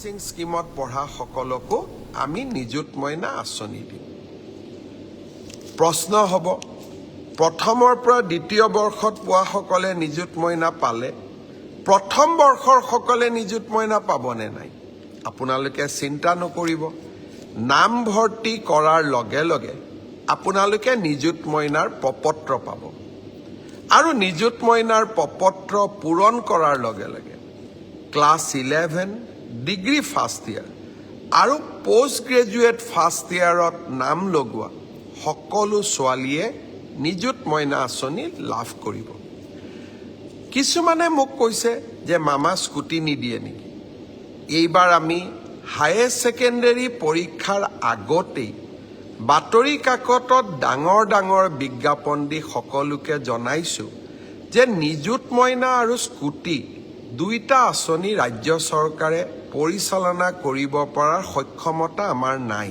সিং স্কিমত পঢ়া সকলকো আমি নিযুত মইনা আঁচনি দিম। প্ৰশ্ন হ'ব, প্ৰথমৰ পৰা দ্বিতীয় বৰ্ষত পোৱা সকলে নিযুত মইনা পালে, প্ৰথম বৰ্ষৰ সকলে নিযুত মইনা পাবনে নাই? আপোনালোকে চিন্তা নকৰিব, নামভৰ্তি কৰাৰ লগে লগে আপোনালোকে নিযুত মইনাৰ প্ৰপত্ৰ পাব আৰু নিযুত মইনাৰ প্ৰপত্ৰ পূৰণ কৰাৰ লগে লগে ক্লাছ 11 ডিগ্ৰী ফাৰ্ষ্ট ইয়াৰ আৰু পোষ্ট গ্ৰেজুৱেট ফাৰ্ষ্ট ইয়াৰত নাম লগোৱা সকলো ছোৱালীয়ে নিযুত মইনা আঁচনি লাভ কৰিব। কিছুমানে মোক কৈছে যে মামা স্কুটি নিদিয়ে নেকি? এইবাৰ আমি হায়াৰ ছেকেণ্ডাৰী পৰীক্ষাৰ আগতেই বাতৰি কাকতত ডাঙৰ ডাঙৰ বিজ্ঞাপন দি সকলোকে জনাইছোঁ যে নিযুত মইনা আৰু স্কুটি দুইটা আঁচনি ৰাজ্য চৰকাৰে পৰিচালনা কৰিব পৰাৰ সক্ষমতা আমাৰ নাই।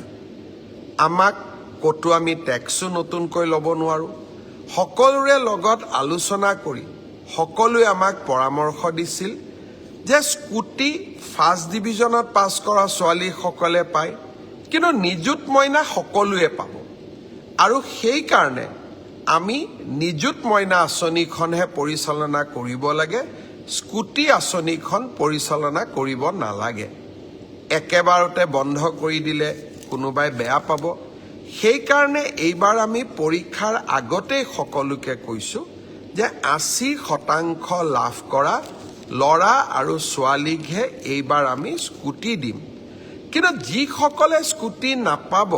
আমাক ক'তো আমি টেক্সো নতুনকৈ ল'ব নোৱাৰোঁ। সকলোৰে লগত আলোচনা কৰি সকলোৱে আমাক পৰামৰ্শ দিছিল যে স্কুটি ফাৰ্ষ্ট ডিভিজনত পাছ কৰা ছোৱালীসকলে পায়, কিন্তু নিযুত মইনা সকলোৱে পাব। আৰু সেইকাৰণে আমি নিযুত মইনা আঁচনিখনহে পৰিচালনা কৰিব লাগে, স্কুটি আঁচনিখন পৰিচালনা কৰিব নালাগে। একেবাৰতে বন্ধ কৰি দিলে কোনোবাই বেয়া পাব। সেইকাৰণে এইবাৰ আমি পৰীক্ষাৰ আগতেই সকলোকে কৈছোঁ যে 80% লাভ কৰা ল'ৰা আৰু ছোৱালীকহে এইবাৰ আমি স্কুটি দিম। কিন্তু যিসকলে স্কুটি নাপাব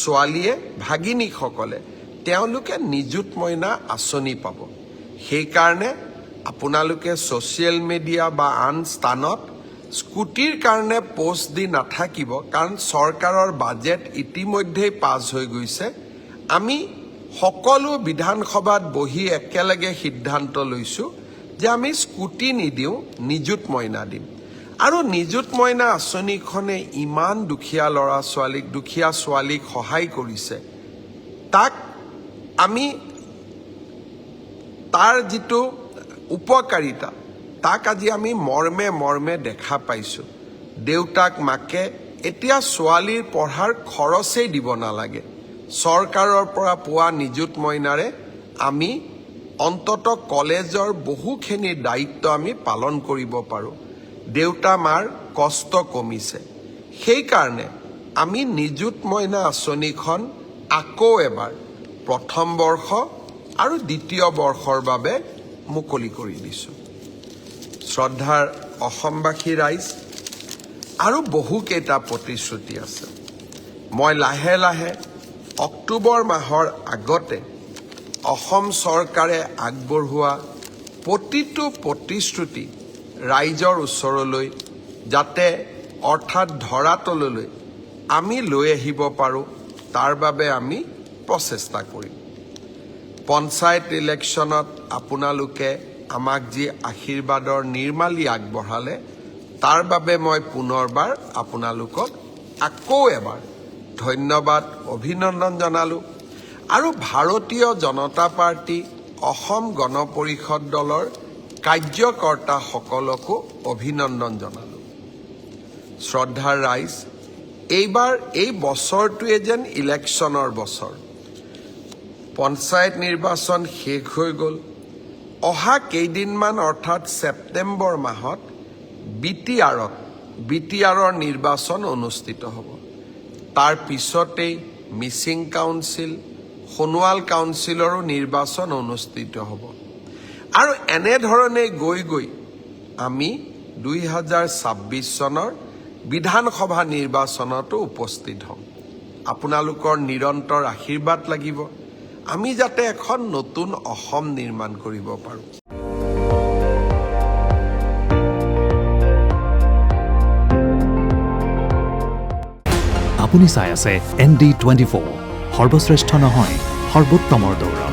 ছোৱালীয়ে, ভাগিনীসকলে, তেওঁলোকে নিযুত মইনা আঁচনি পাব। সেইকাৰণে আপোনালোকে ছ'চিয়েল মিডিয়া বা আন স্থানত স্কুটিৰ কাৰণে পোষ্ট দি নাথাকিব, কাৰণ চৰকাৰৰ বাজেট ইতিমধ্যেই পাছ হৈ গৈছে। আমি সকলো বিধানসভাত বহি একেলগে সিদ্ধান্ত লৈছোঁ যে আমি স্কুটি নিদিওঁ, নিযুত মইনা দিম। আৰু নিযুত মইনা আঁচনিখনে ইমান দুখীয়া ল'ৰা ছোৱালীক, দুখীয়া ছোৱালীক সহায় কৰিছে, তাক আমি তাৰ যিটো উপকাৰিতা তাক আজি আমি মৰ্মে মৰ্মে দেখা পাইছোঁ। দেউতাক মাকে এতিয়া ছোৱালীৰ পঢ়াৰ খৰচেই দিব নালাগে। চৰকাৰৰ পৰা পোৱা নিযুত মইনাৰে আমি অন্তত কলেজৰ বহুখিনি দায়িত্ব আমি পালন কৰিব পাৰোঁ। দেউতা মাৰ কষ্ট কমিছে। সেইকাৰণে আমি নিযুত মইনা আঁচনিখন আকৌ এবাৰ প্ৰথম বৰ্ষ আৰু দ্বিতীয় বৰ্ষৰ বাবে মুকলি কৰি দিছোঁ। শ্ৰদ্ধাৰ অসমবাসী ৰাইজ, আৰু বহুকেইটা প্ৰতিশ্ৰুতি আছে। মই লাহে লাহে অক্টোবৰ মাহৰ আগতে অসম চৰকাৰে আগবঢ়োৱা প্ৰতিটো প্ৰতিশ্ৰুতি ৰাইজৰ ওচৰলৈ, যাতে অৰ্থাৎ ধৰাতললৈ আমি লৈ আহিব পাৰোঁ, তাৰ বাবে আমি প্ৰচেষ্টা কৰিম। পঞ্চায়ত ইলেকশ্যনত আপোনালোকে আমাক যি আশীৰ্বাদৰ নিৰ্মালী আগবঢ়ালে, তাৰ বাবে মই পুনৰবাৰ আপোনালোকক আকৌ এবাৰ ধন্যবাদ, অভিনন্দন জনালোঁ। আৰু ভাৰতীয় জনতা পাৰ্টি অসম গণ পৰিষদ দলৰ কাৰ্যকৰ্তাসকলকো অভিনন্দন জনালোঁ। শ্ৰদ্ধাৰ ৰাইজ, এইবাৰ এই বছৰটোৱে যেন ইলেকশ্যনৰ বছৰ। পঞ্চায়ত নিৰ্বাচন শেষ হৈ গ'ল। অহা কেইদিনমান অৰ্থাৎ ছেপ্টেম্বৰ মাহত BTR-ৰ নিৰ্বাচন অনুষ্ঠিত হ'ব। তাৰ পিছতেই মিচিং কাউন্সিল, সোণোৱাল কাউন্সিলৰো নিৰ্বাচন অনুষ্ঠিত হ'ব। আৰু এনেধৰণে গৈ গৈ আমি 2026 চনৰ বিধানসভা নিৰ্বাচনতো উপস্থিত হ'ম। আপোনালোকৰ নিৰন্তৰ আশীৰ্বাদ লাগিব, আমি যাতে এখন নতুন অসম নিৰ্মাণ কৰিব পাৰোঁ। আপুনি চাই আছে ND24, সৰ্বশ্ৰেষ্ঠ নহয়, সৰ্বোত্তমৰ দৌৰা।